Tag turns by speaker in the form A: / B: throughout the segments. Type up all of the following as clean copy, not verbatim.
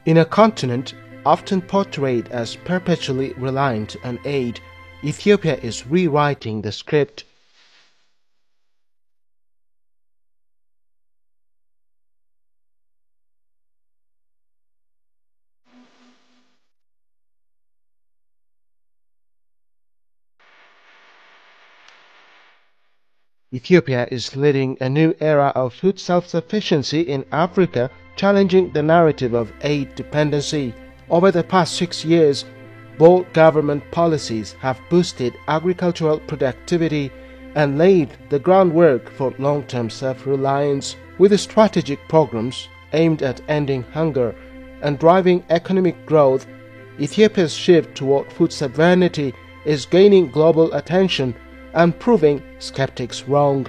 A: In a continent often portrayed as perpetually reliant on aid, Ethiopia is rewriting the script. Ethiopia is leading a new era of food self-sufficiency in Africa, challenging the narrative of aid dependency. Over the past 6 years, bold government policies have boosted agricultural productivity and laid the groundwork for long-term self-reliance. With strategic programs aimed at ending hunger and driving economic growth, Ethiopia's shift toward food sovereignty is gaining global attention and proving skeptics wrong.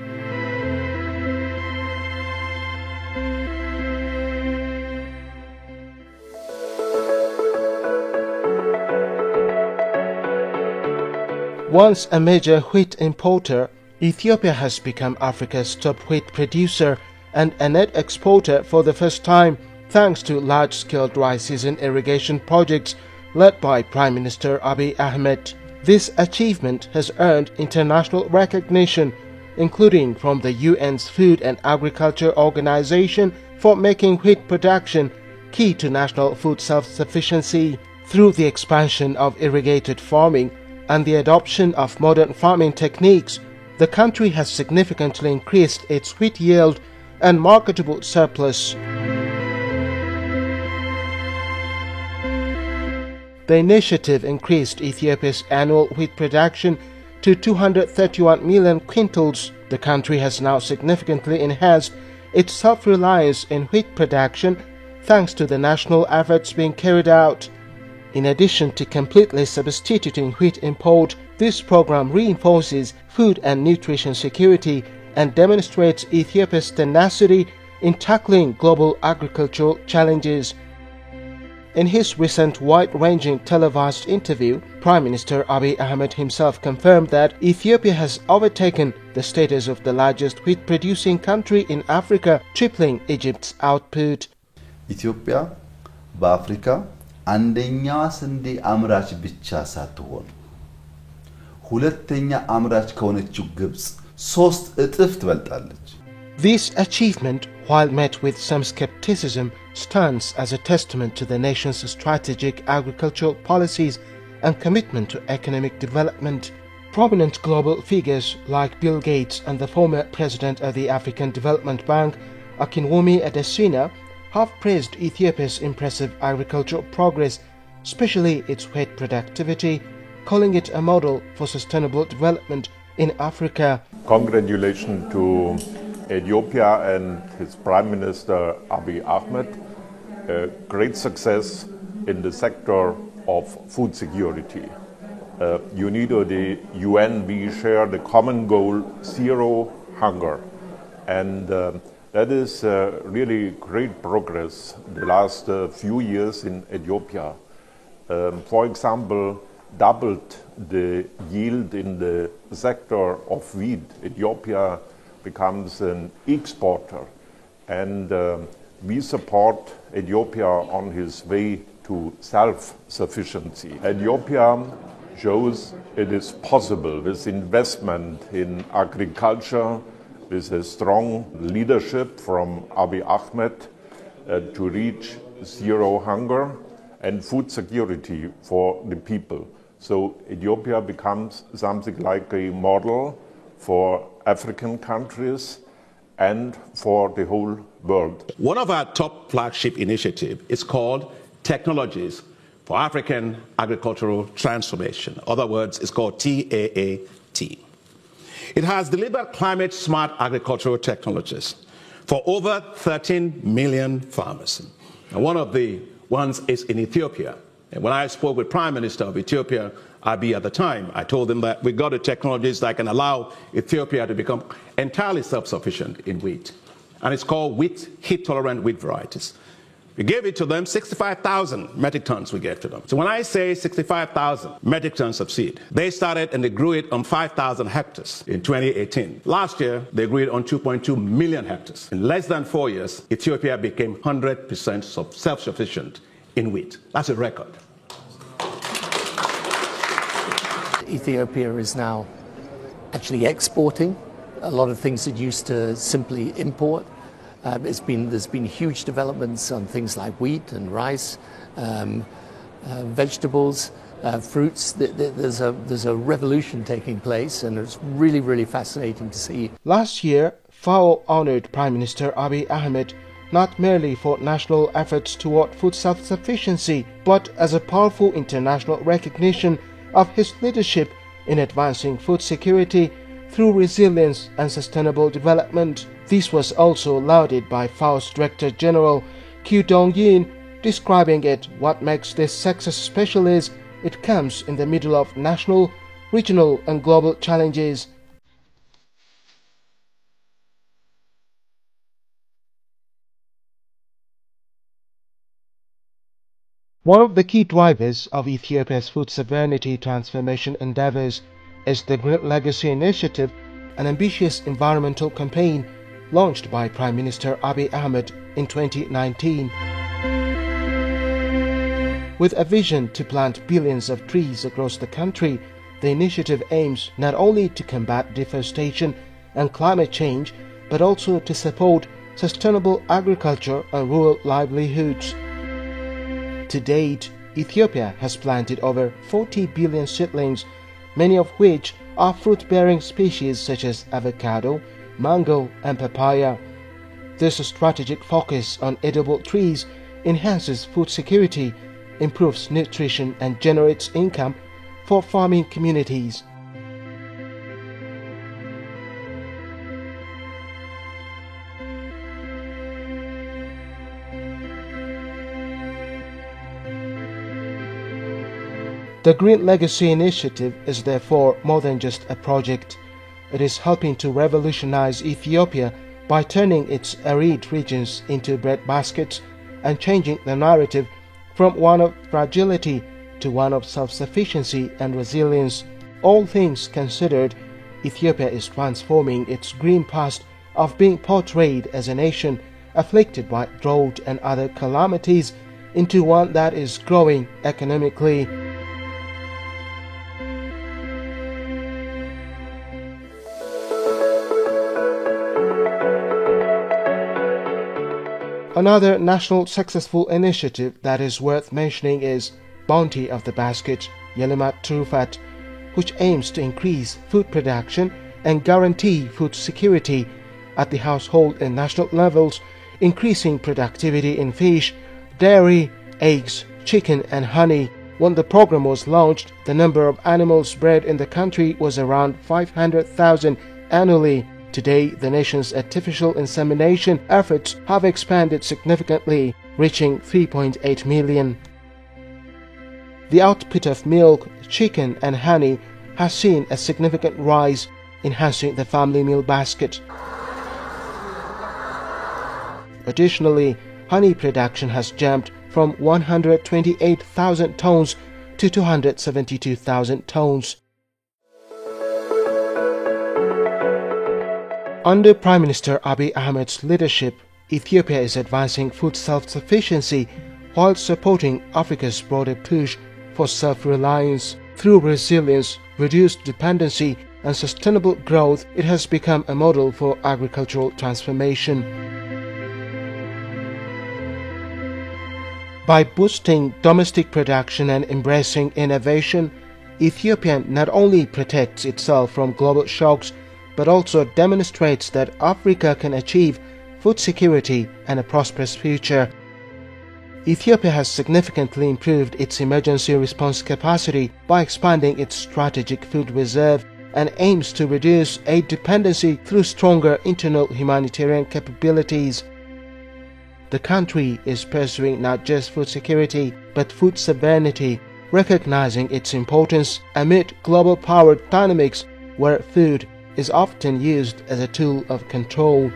A: Once a major wheat importer, Ethiopia has become Africa's top wheat producer and a net exporter for the first time, thanks to large-scale dry season irrigation projects led by Prime Minister Abiy Ahmed. This achievement has earned international recognition, including from the UN's Food and Agriculture Organization, for making wheat production key to national food self-sufficiency. Through the expansion of irrigated farming and the adoption of modern farming techniques, the country has significantly increased its wheat yield and marketable surplus. The initiative increased Ethiopia's annual wheat production to 231 million quintals. The country has now significantly enhanced its self-reliance in wheat production thanks to the national efforts being carried out. In addition to completely substituting wheat import, this program reinforces food and nutrition security and demonstrates Ethiopia's tenacity in tackling global agricultural challenges. In his recent wide-ranging televised interview, Prime Minister Abiy Ahmed himself confirmed that Ethiopia has overtaken the status of the largest wheat-producing country in Africa, tripling Egypt's output.
B: Ethiopia, በአፍሪካ አንደኛዋ ስንዴ አምራች ብቻ ሳትሆን ሁለተኛ አምራች ከሆነችው ግብጽ 3 እጥፍ ትበልጣለች.
A: This achievement, while met with some skepticism, stands as a testament to the nation's strategic agricultural policies and commitment to economic development. Prominent global figures like Bill Gates and the former president of the African Development Bank, Akinwumi Adesina, have praised Ethiopia's impressive agricultural progress, especially its wheat productivity, calling it a model for sustainable development in Africa.
C: Congratulations to Ethiopia and his Prime Minister Abiy Ahmed. Great success in the sector of food security. The UN, we share the common goal, zero hunger. And that is really great progress the last few years in Ethiopia. For example, doubled the yield in the sector of wheat. Ethiopia becomes an exporter, and we support Ethiopia on his way to self-sufficiency. Ethiopia shows it is possible with investment in agriculture, with a strong leadership from Abiy Ahmed to reach zero hunger and food security for the people. So Ethiopia becomes something like a model for African countries and for the whole world.
D: One of our top flagship initiatives is called Technologies for African Agricultural Transformation. In other words, it's called TAAT. It has delivered climate-smart agricultural technologies for over 13 million farmers. And one of the ones is in Ethiopia. And when I spoke with Prime Minister of Ethiopia, Abiy at the time, I told him that we got the technologies that can allow Ethiopia to become entirely self-sufficient in wheat. And it's called heat-tolerant wheat varieties. We gave it to them, 65,000 metric tons we gave to them. So when I say 65,000 metric tons of seed, they started and they grew it on 5,000 hectares in 2018. Last year, they grew it on 2.2 million hectares. In less than 4 years, Ethiopia became 100% self-sufficient in wheat. That's a record.
E: Ethiopia is now actually exporting a lot of things that used to simply import. There's been huge developments on things like wheat and rice, vegetables, fruits. There's a revolution taking place, and it's really, really fascinating to see.
A: Last year, FAO honored Prime Minister Abiy Ahmed not merely for national efforts toward food self-sufficiency, but as a powerful international recognition of his leadership in advancing food security through resilience and sustainable development. This was also lauded by FAO's Director General Q Dong-yin, describing it what makes this success special is it comes in the middle of national, regional and global challenges. One of the key drivers of Ethiopia's food sovereignty transformation endeavors is the Green Legacy Initiative, an ambitious environmental campaign launched by Prime Minister Abiy Ahmed in 2019. With a vision to plant billions of trees across the country, the initiative aims not only to combat deforestation and climate change, but also to support sustainable agriculture and rural livelihoods. To date, Ethiopia has planted over 40 billion seedlings, many of which are fruit-bearing species such as avocado, mango, and papaya. This strategic focus on edible trees enhances food security, improves nutrition, and generates income for farming communities. The Green Legacy Initiative is therefore more than just a project. It is helping to revolutionize Ethiopia by turning its arid regions into breadbaskets and changing the narrative from one of fragility to one of self-sufficiency and resilience. All things considered, Ethiopia is transforming its green past of being portrayed as a nation afflicted by drought and other calamities into one that is growing economically. Another national successful initiative that is worth mentioning is Bounty of the Basket, Yelimat Trufat, which aims to increase food production and guarantee food security at the household and national levels, increasing productivity in fish, dairy, eggs, chicken and honey. When the program was launched, the number of animals bred in the country was around 500,000 annually. Today, the nation's artificial insemination efforts have expanded significantly, reaching 3.8 million. The output of milk, chicken and honey has seen a significant rise, enhancing the family meal basket. Additionally, honey production has jumped from 128,000 tons to 272,000 tons. Under Prime Minister Abiy Ahmed's leadership, Ethiopia is advancing food self-sufficiency while supporting Africa's broader push for self-reliance. Through resilience, reduced dependency, and sustainable growth, it has become a model for agricultural transformation. By boosting domestic production and embracing innovation, Ethiopia not only protects itself from global shocks, but also demonstrates that Africa can achieve food security and a prosperous future. Ethiopia has significantly improved its emergency response capacity by expanding its strategic food reserve and aims to reduce aid dependency through stronger internal humanitarian capabilities. The country is pursuing not just food security, but food sovereignty, recognizing its importance amid global power dynamics where food is often used as a tool of control.